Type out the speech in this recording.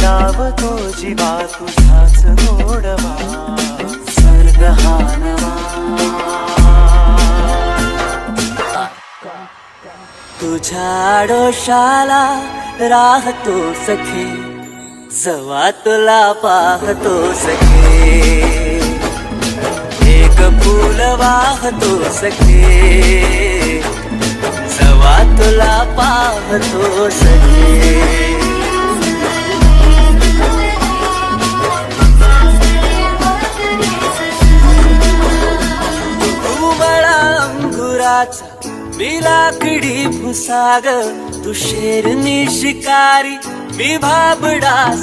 लावतो जीवा तुझाच गोडवा स्वर्ग हा नवा तुझ्या आडोशाला राहतो सखे जवा तुला पाहतो सखे एक फूल वाहतो सखे जवा तुला पाहतो सखे मी लाकडी भुसाग तू शेरनी शिकारी मी भाबडा